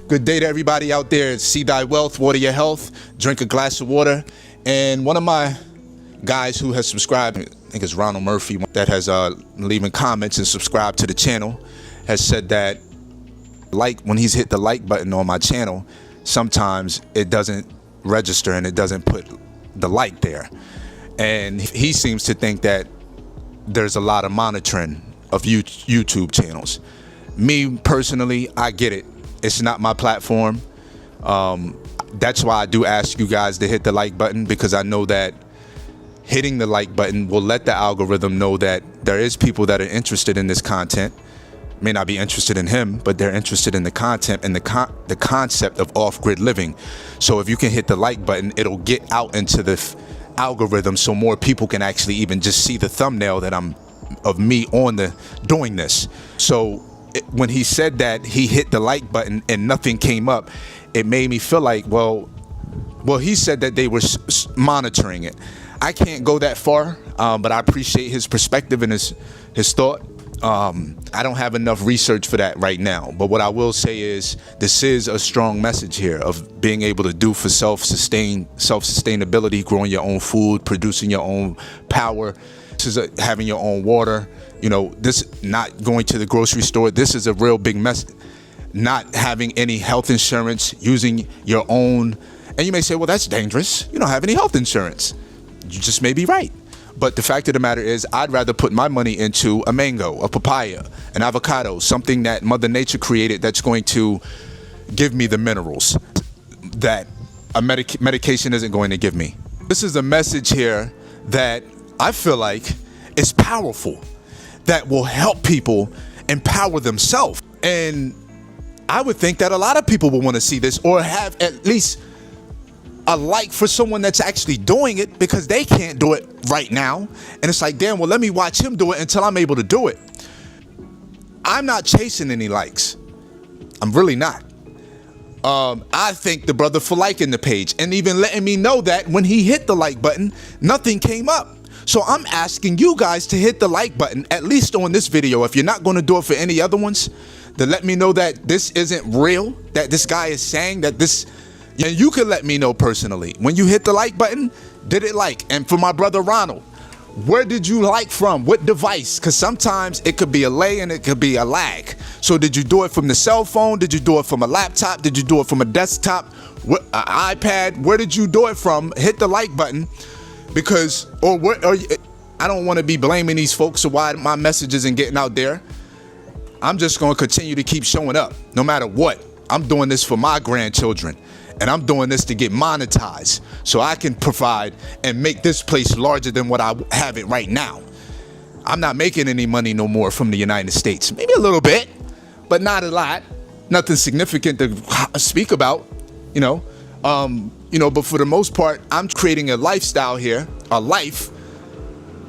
Good day to everybody out there. See thy wealth, water your health, drink a glass of water. And one of my guys who has subscribed, I think it's Ronald Murphy, that has leaving comments and subscribed to the channel, has said that when he's hit the like button on my channel, sometimes it doesn't register and it doesn't put the like there. And he seems to think that there's a lot of monitoring of YouTube channels. Me personally, I get it. It's not my platform. That's why I do ask you guys to hit the like button, because I know that hitting the like button will let the algorithm know that there is people that are interested in this content. May not be interested in him, but they're interested in the content and the concept of off-grid living. So if you can hit the like button, it'll get out into the algorithm so more people can actually even just see the thumbnail that of me doing this. So when he said that he hit the like button and nothing came up, it made me feel like, well, he said that they were monitoring it. I can't go that far, but I appreciate his perspective and his thought. I don't have enough research for that right now, but what I will say is this is a strong message here of being able to do for self-sustainability, growing your own food, producing your own power. This is having your own water. You know, this not going to the grocery store. This is a real big mess. Not having any health insurance, using your own. And you may say, well, that's dangerous. You don't have any health insurance. You just may be right. But the fact of the matter is, I'd rather put my money into a mango, a papaya, an avocado, something that Mother Nature created that's going to give me the minerals that a medication isn't going to give me. This is a message here that I feel like is powerful, that will help people empower themselves. And I would think that a lot of people will want to see this, or have at least a like for someone that's actually doing it, because they can't do it right now. And it's like, damn, well, let me watch him do it until I'm able to do it. I'm not chasing any likes. I'm really not. I thank the brother for liking the page and even letting me know that when he hit the like button, nothing came up. So I'm asking you guys to hit the like button, at least on this video. If you're not going to do it for any other ones, to let me know that this isn't real, that this guy is saying that this. And you can let me know personally, when you hit the like button, did it like? And for my brother Ronald, where did you like from? What device? Because sometimes it could be a lay and it could be a lag. So did you do it from the cell phone? Did you do it from a laptop? Did you do it from a desktop? What, an iPad? Where did you do it from? Hit the like button, because, I don't want to be blaming these folks for why my message isn't getting out there. I'm just going to continue to keep showing up no matter what. I'm doing this for my grandchildren. And I'm doing this to get monetized so I can provide and make this place larger than what I have it right now. I'm not making any money no more from the United States. Maybe a little bit, but not a lot. Nothing significant to speak about, but for the most part, I'm creating a lifestyle here, a life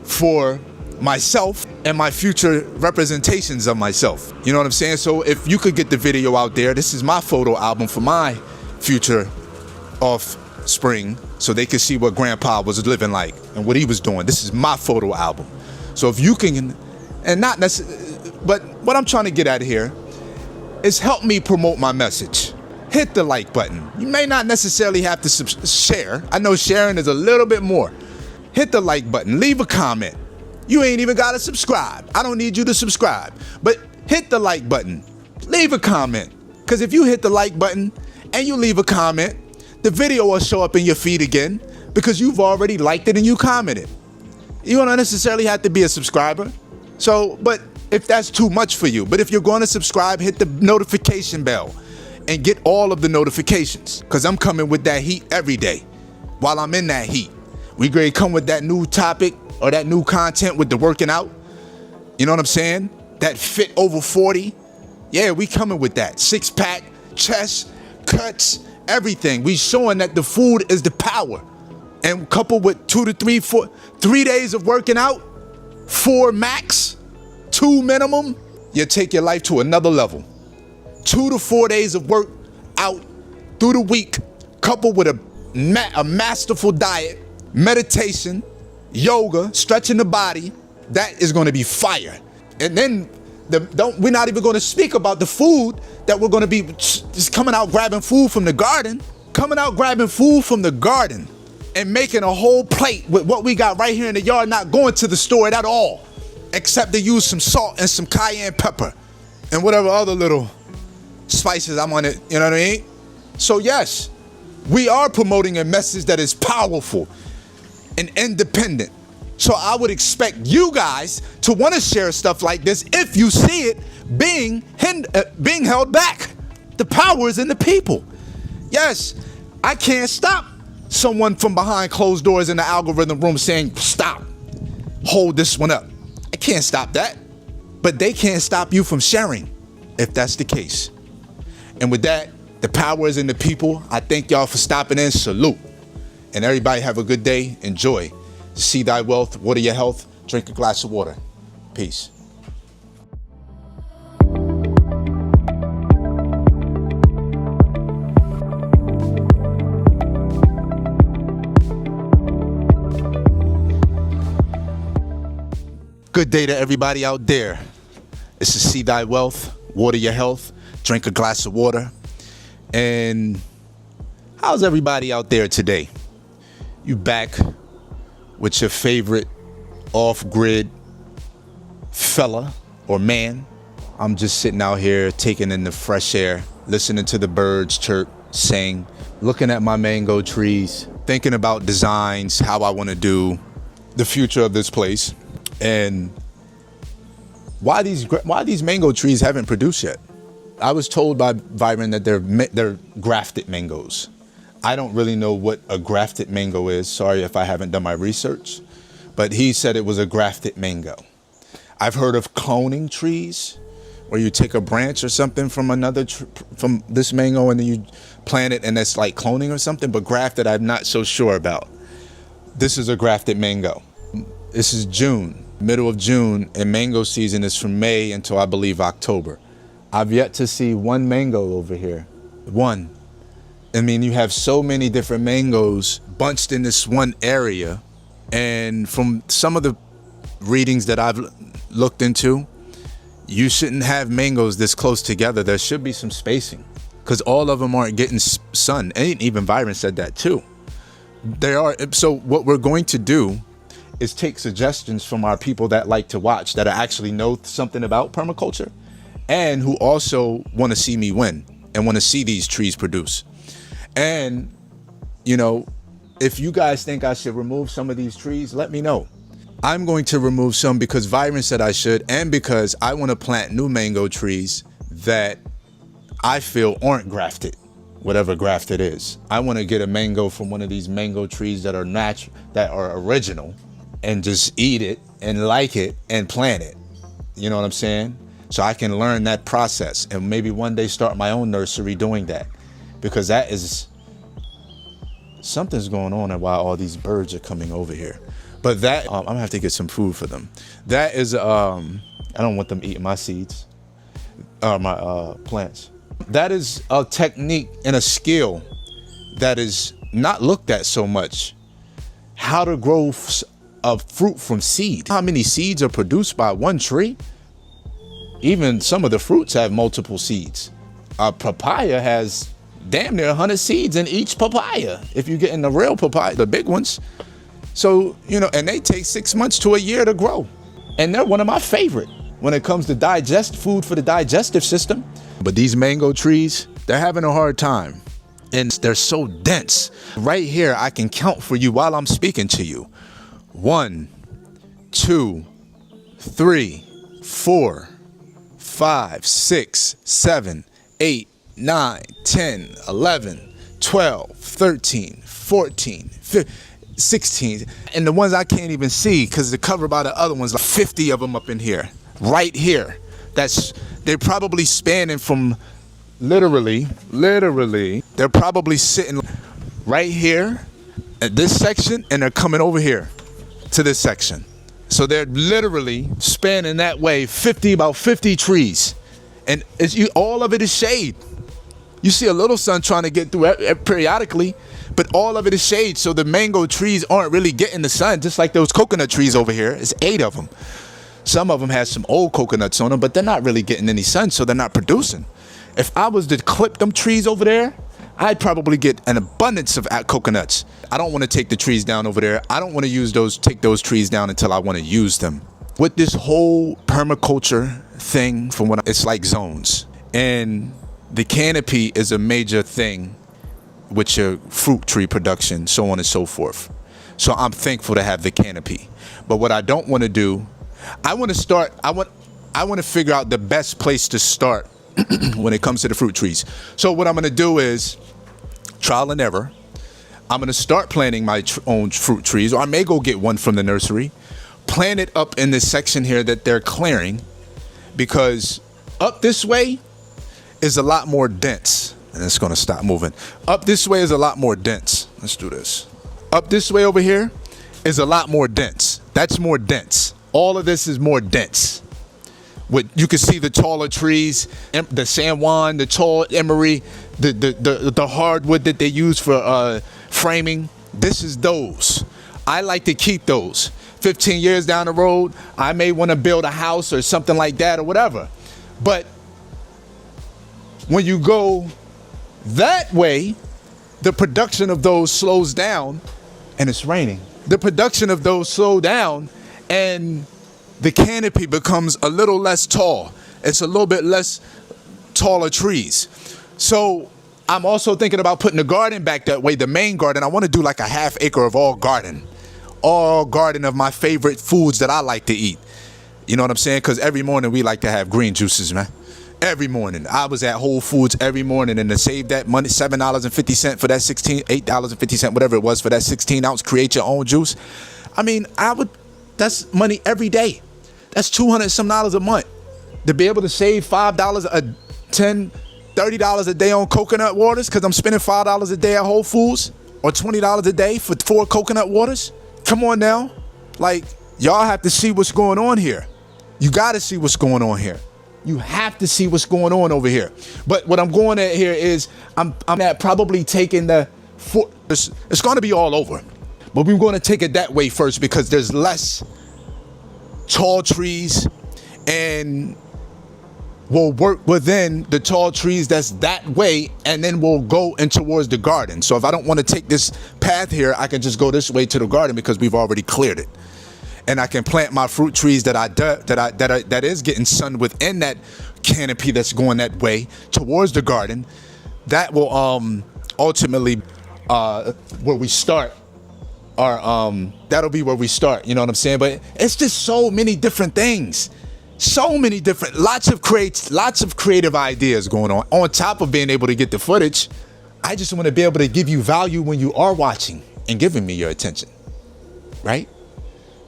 for myself and my future representations of myself. You know what I'm saying? So if you could get the video out there, this is my photo album for my future offspring, so they could see what grandpa was living like and what he was doing. This is my photo album. So if you can, and not necessarily, but what I'm trying to get at here is help me promote my message. Hit the like button. You may not necessarily have to share. I know sharing is a little bit more. Hit the like button. Leave a comment. You ain't even got to subscribe. I don't need you to subscribe, but hit the like button. Leave a comment, because if you hit the like button and you leave a comment, the video will show up in your feed again, because you've already liked it and you commented. You don't necessarily have to be a subscriber. So, but if that's too much for you, but if you're going to subscribe, hit the notification bell and get all of the notifications, because I'm coming with that heat every day while I'm in that heat. We gonna come with that new topic or that new content with the working out. You know what I'm saying? That fit over 40. Yeah, we coming with that. 6-pack, chest, cuts, everything. We showing that the food is the power. And coupled with 2 to 3, 4, 3 days of working out, 4 max, 2 minimum, you take your life to another level. 2 to 4 days of work out through the week, coupled with a masterful diet, meditation, yoga, stretching the body, that is going to be fire. And then We're not even going to speak about the food that we're going to be just coming out grabbing food from the garden. Coming out grabbing food from the garden and making a whole plate with what we got right here in the yard, not going to the store at all, except to use some salt and some cayenne pepper and whatever other little spices I'm on it, you know what I mean? So yes, we are promoting a message that is powerful and independent. So I would expect you guys to want to share stuff like this if you see it being held back. The power is in the people. Yes, I can't stop someone from behind closed doors in the algorithm room saying, stop, hold this one up. I can't stop that. But they can't stop you from sharing if that's the case. And with that, the power is in the people. I thank y'all for stopping in. Salute. And everybody have a good day. Enjoy. See thy wealth, water your health, drink a glass of water. Peace. Good day to everybody out there. This is See Thy Wealth, water your health, drink a glass of water. And how's everybody out there today? You back with your favorite off-grid fella or man. I'm just sitting out here taking in the fresh air, listening to the birds chirp, sing, looking at my mango trees, thinking about designs, how I want to do the future of this place, and why these mango trees haven't produced yet. I was told by Byron that they're grafted mangoes. I don't really know what a grafted mango is. Sorry if I haven't done my research, but he said it was a grafted mango. I've heard of cloning trees, where you take a branch or something from from this mango and then you plant it and it's like cloning or something, but grafted I'm not so sure about. This is a grafted mango. This is June, middle of June, and mango season is from May until I believe October. I've yet to see one mango over here. One. I mean, you have so many different mangoes bunched in this one area. And from some of the readings that I've looked into, you shouldn't have mangoes this close together. There should be some spacing because all of them aren't getting sun. And even Byron said that too. They are. So what we're going to do is take suggestions from our people that like to watch, that actually know something about permaculture and who also want to see me win and want to see these trees produce. And, you know, if you guys think I should remove some of these trees, let me know. I'm going to remove some because Byron said I should, and because I want to plant new mango trees that I feel aren't grafted, whatever grafted is. I want to get a mango from one of these mango trees that are natural, that are original, and just eat it and like it and plant it. You know what I'm saying? So I can learn that process and maybe one day start my own nursery doing that, because that is something's going on while all these birds are coming over here. But that I'm gonna have to get some food for them. That is I don't want them eating my seeds or my plants. That is a technique and a skill that is not looked at so much. How to grow a fruit from seed. How many seeds are produced by one tree? Even some of the fruits have multiple seeds. A papaya has damn near 100 seeds in each papaya, if you get in the real papaya, the big ones. So, you know, and they take 6 months to a year to grow. And they're one of my favorite when it comes to food for the digestive system. But these mango trees, they're having a hard time. And they're so dense. Right here, I can count for you while I'm speaking to you. 1, 2, 3, 4, 5, 6, 7, 8, 9, 10, 11, 12, 13, 14, 15, 16. And the ones I can't even see because they're covered by the other ones, like 50 of them up in here, right here. They're probably spanning from literally, they're probably sitting right here at this section and they're coming over here to this section. So they're literally spanning that way, about 50 trees. And all of it is shade. You see a little sun trying to get through it periodically, but all of it is shade. So the mango trees aren't really getting the sun, just like those coconut trees over here. It's 8 of them. Some of them have some old coconuts on them, but they're not really getting any sun, so they're not producing. If I was to clip them trees over there, I'd probably get an abundance of coconuts. I don't want to take the trees down over there. I don't want to take those trees down until I want to use them. With this whole permaculture thing, it's like zones. And the canopy is a major thing with your fruit tree production, so on and so forth. So I'm thankful to have the canopy. But what I don't want to do, I want to figure out the best place to start when it comes to the fruit trees. So what I'm going to do is trial and error. I'm going to start planting my own fruit trees, or I may go get one from the nursery, plant it up in this section here that they're clearing, because up this way is a lot more dense. And it's going to stop moving. Up this way is a lot more dense. Let's do this. Up this way over here is a lot more dense. That's more dense. All of this is more dense. You can see the taller trees, the San Juan, the tall emery, the hardwood that they use for framing. This is those. I like to keep those. 15 years down the road, I may want to build a house or something like that or whatever. But when you go that way, the production of those slows down, and it's raining. The production of those slow down, and the canopy becomes a little less tall. It's a little bit less taller trees. So I'm also thinking about putting the garden back that way, the main garden. I want to do like a half acre of all garden of my favorite foods that I like to eat. You know what I'm saying? Because every morning we like to have green juices, man. Every morning. I was at Whole Foods every morning, and to save that money, $7.50 for that $8.50, whatever it was, for that 16-ounce create your own juice. I mean, that's money every day. That's $200 some a month. To be able to save $5 $10, $30 a day on coconut waters because I'm spending $5 a day at Whole Foods, or $20 a day for 4 coconut waters. Come on now. Like, y'all have to see what's going on here. You got to see what's going on here. You have to see what's going on over here. But what I'm going at here is I'm at probably taking it's going to be all over. But we're going to take it that way first because there's less tall trees, and we'll work within the tall trees that's that way, and then we'll go in towards the garden. So if I don't want to take this path here, I can just go this way to the garden because we've already cleared it. And I can plant my fruit trees that is getting sun within that canopy that's going that way towards the garden. That will ultimately where we start. That'll be where we start. You know what I'm saying? But it's just so many different things, lots of creative ideas going on. On top of being able to get the footage, I just want to be able to give you value when you are watching and giving me your attention, right?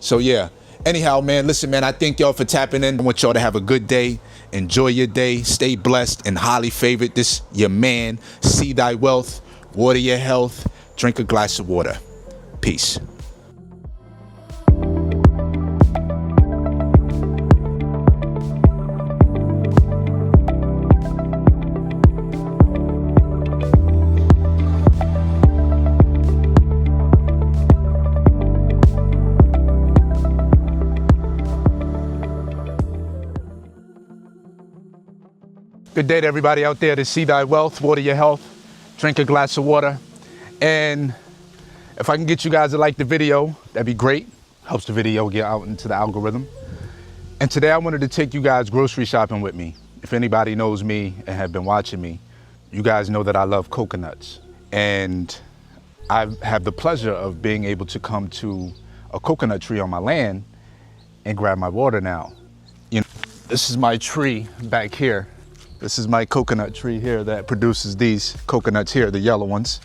So yeah, anyhow, man, listen, man, I thank y'all for tapping in. I want y'all to have a good day. Enjoy your day. Stay blessed and highly favored. This your man. See thy wealth. Water your health. Drink a glass of water. Peace. Good day to everybody out there to see thy wealth, water your health, drink a glass of water. And if I can get you guys to like the video, that'd be great. Helps the video get out into the algorithm. And today I wanted to take you guys grocery shopping with me. If anybody knows me and have been watching me, you guys know that I love coconuts. And I have the pleasure of being able to come to a coconut tree on my land and grab my water now. You know, this is my tree back here. This is my coconut tree here that produces these coconuts here, the yellow ones.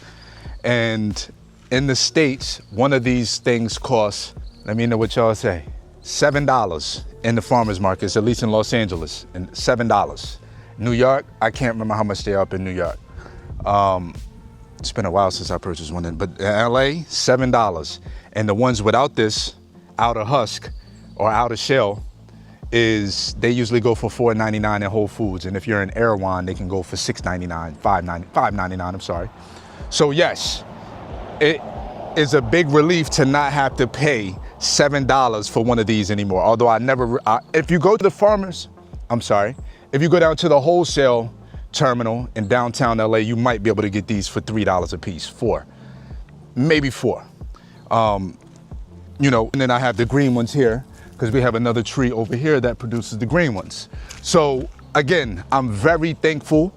And in the States, one of these things costs, let me know what y'all say, $7 in the farmer's markets, at least in Los Angeles, and $7. New York, I can't remember how much they are up in New York. It's been a while since I purchased one, but in LA, $7. And the ones without this outer husk or outer shell, they usually go for $4.99 in Whole Foods. And if you're in Erewhon, they can go for $6.99, $5.99, I'm sorry. So yes, it is a big relief to not have to pay $7 for one of these anymore. Although if you go to the farmers, if you go down to the wholesale terminal in downtown LA, you might be able to get these for $3 a piece, maybe four. You know, and then I have the green ones here because we have another tree over here that produces the green ones. So again, I'm very thankful,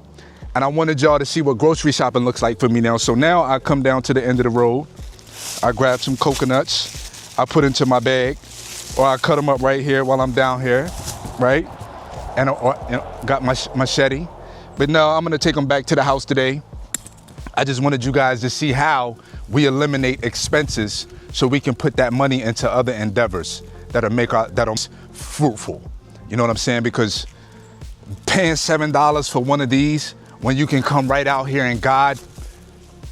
and I wanted y'all to see what grocery shopping looks like for me now. So now I come down to the end of the road, I grab some coconuts, I put into my bag, or I cut them up right here while I'm down here, right? And got my machete. But no, I'm gonna take them back to the house today. I just wanted you guys to see how we eliminate expenses so we can put that money into other endeavors that are fruitful. You know what I'm saying? Because paying $7 for one of these when you can come right out here and God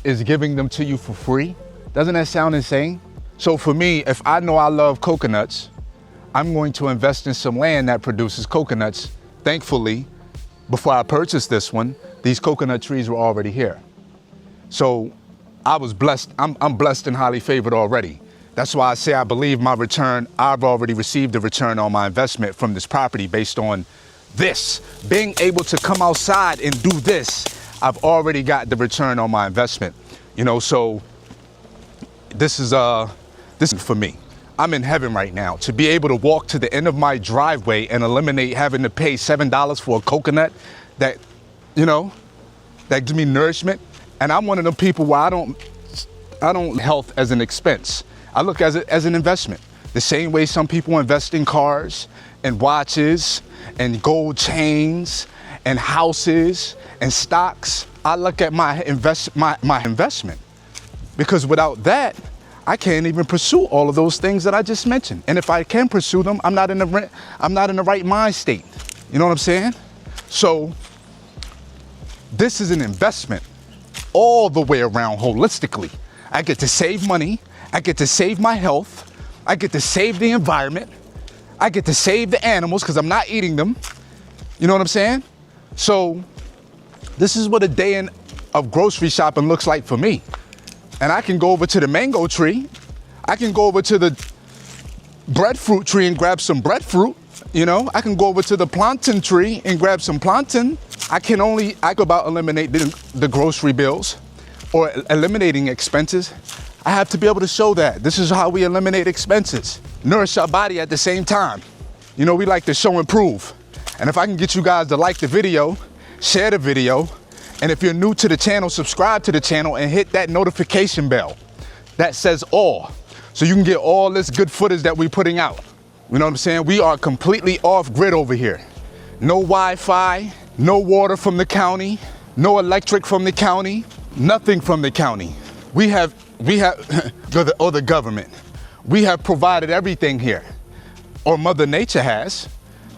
is giving them to you for free, doesn't that sound insane? So for me, if I know I love coconuts, I'm going to invest in some land that produces coconuts. Thankfully, before I purchased this one, these coconut trees were already here. So I was blessed. I'm blessed and highly favored already. That's why I say I believe my return, I've already received a return on my investment from this property based on this. Being able to come outside and do this, I've already got the return on my investment. You know, so this is for me. I'm in heaven right now. To be able to walk to the end of my driveway and eliminate having to pay $7 for a coconut that, you know, that gives me nourishment. And I'm one of them people where I don't health as an expense. I look at it as an investment. The same way some people invest in cars and watches and gold chains and houses and stocks. I look at my investment, because without that, I can't even pursue all of those things that I just mentioned. And if I can pursue them, I'm not in the right mind state. You know what I'm saying? So this is an investment all the way around holistically. I get to save money. I get to save my health. I get to save the environment. I get to save the animals because I'm not eating them. You know what I'm saying? So this is what a day of grocery shopping looks like for me. And I can go over to the mango tree. I can go over to the breadfruit tree and grab some breadfruit. You know, I can go over to the plantain tree and grab some plantain. I go about eliminating the grocery bills or eliminating expenses. I have to be able to show that. This is how we eliminate expenses. Nourish our body at the same time. You know, we like to show and prove. And if I can get you guys to like the video, share the video, and if you're new to the channel, subscribe to the channel and hit that notification bell that says all, so you can get all this good footage that we're putting out. You know what I'm saying? We are completely off grid over here. No Wi-Fi, no water from the county, no electric from the county, nothing from the county. We have the government. We have provided everything here, or Mother Nature has.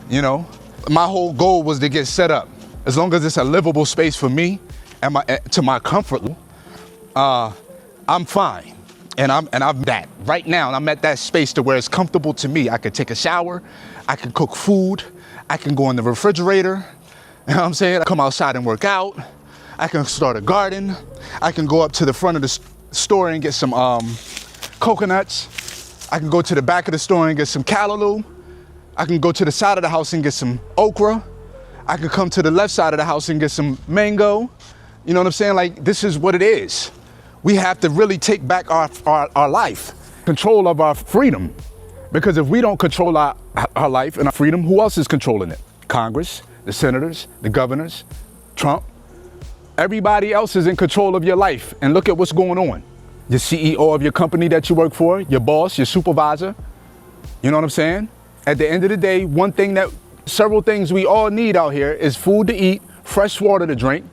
You know, my whole goal was to get set up. As long as it's a livable space for me and to my comfort level, I'm fine. And I'm that right now. I'm at that space to where it's comfortable to me. I can take a shower, I can cook food, I can go in the refrigerator. You know what I'm saying? I come outside and work out. I can start a garden. I can go up to the front of the store and get some coconuts. I can go to the back of the store and get some callaloo. I can go to the side of the house and get some okra. I can come to the left side of the house and get some mango. You know what I'm saying? Like, this is what it is. We have to really take back our life, control of our freedom. Because if we don't control our life and our freedom, who else is controlling it? Congress, the senators, the governors, Trump. Everybody else is in control of your life. And look at what's going on. The CEO of your company that you work for, your boss, your supervisor. You know what I'm saying? At the end of the day, several things we all need out here is food to eat, fresh water to drink.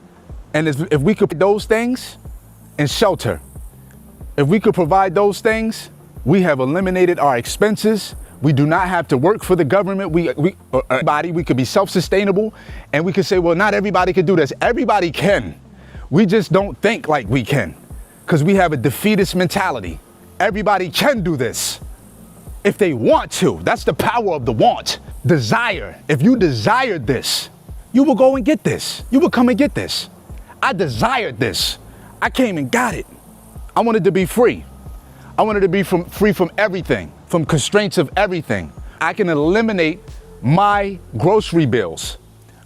And if we could put those things, and shelter, if we could provide those things, we have eliminated our expenses. We do not have to work for the government. We could be self-sustainable, and we could say, well, not everybody can do this. Everybody can. We just don't think like we can, because we have a defeatist mentality. Everybody can do this if they want to. That's the power of the want. Desire. If you desired this, you will go and get this. You will come and get this. I desired this. I came and got it. I wanted to be free. I wanted to be free from everything. from constraints of everything. I can eliminate my grocery bills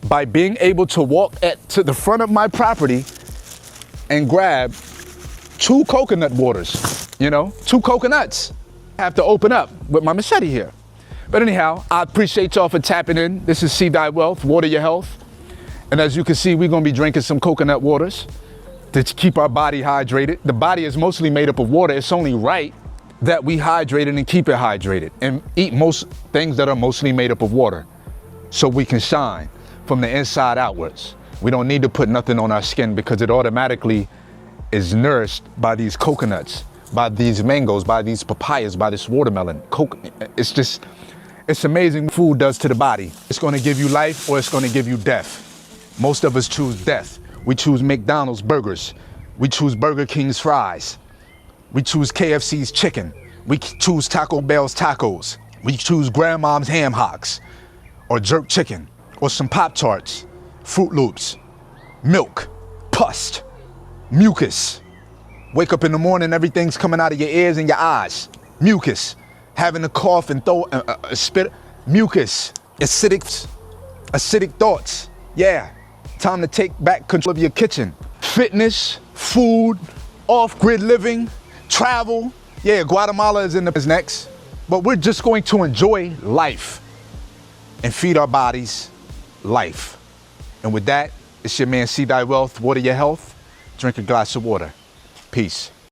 by being able to walk to the front of my property and grab 2 coconut waters, 2 coconuts. I have to open up with my machete here. But anyhow, I appreciate y'all for tapping in. This is See Thy Wealth, Water Your Health. And as you can see, we're gonna be drinking some coconut waters to keep our body hydrated. The body is mostly made up of water. It's only right that we hydrate it and keep it hydrated and eat most things that are mostly made up of water so we can shine from the inside outwards. We don't need to put nothing on our skin because it automatically is nourished by these coconuts, by these mangoes, by these papayas, by this watermelon. It's amazing what food does to the body. It's gonna give you life or it's gonna give you death. Most of us choose death. We choose McDonald's burgers. We choose Burger King's fries. We choose KFC's chicken. We choose Taco Bell's tacos. We choose Grandma's ham hocks or jerk chicken or some Pop-Tarts, Fruit Loops, milk, pus, mucus. Wake up in the morning, everything's coming out of your ears and your eyes. Mucus. Having a cough and spit, mucus, acidic thoughts. Yeah, time to take back control of your kitchen. Fitness, food, off-grid living, travel. Yeah, Guatemala is next. But we're just going to enjoy life and feed our bodies life. And with that, it's your man See Thy Wealth, Water Your Health. Drink a glass of water. Peace.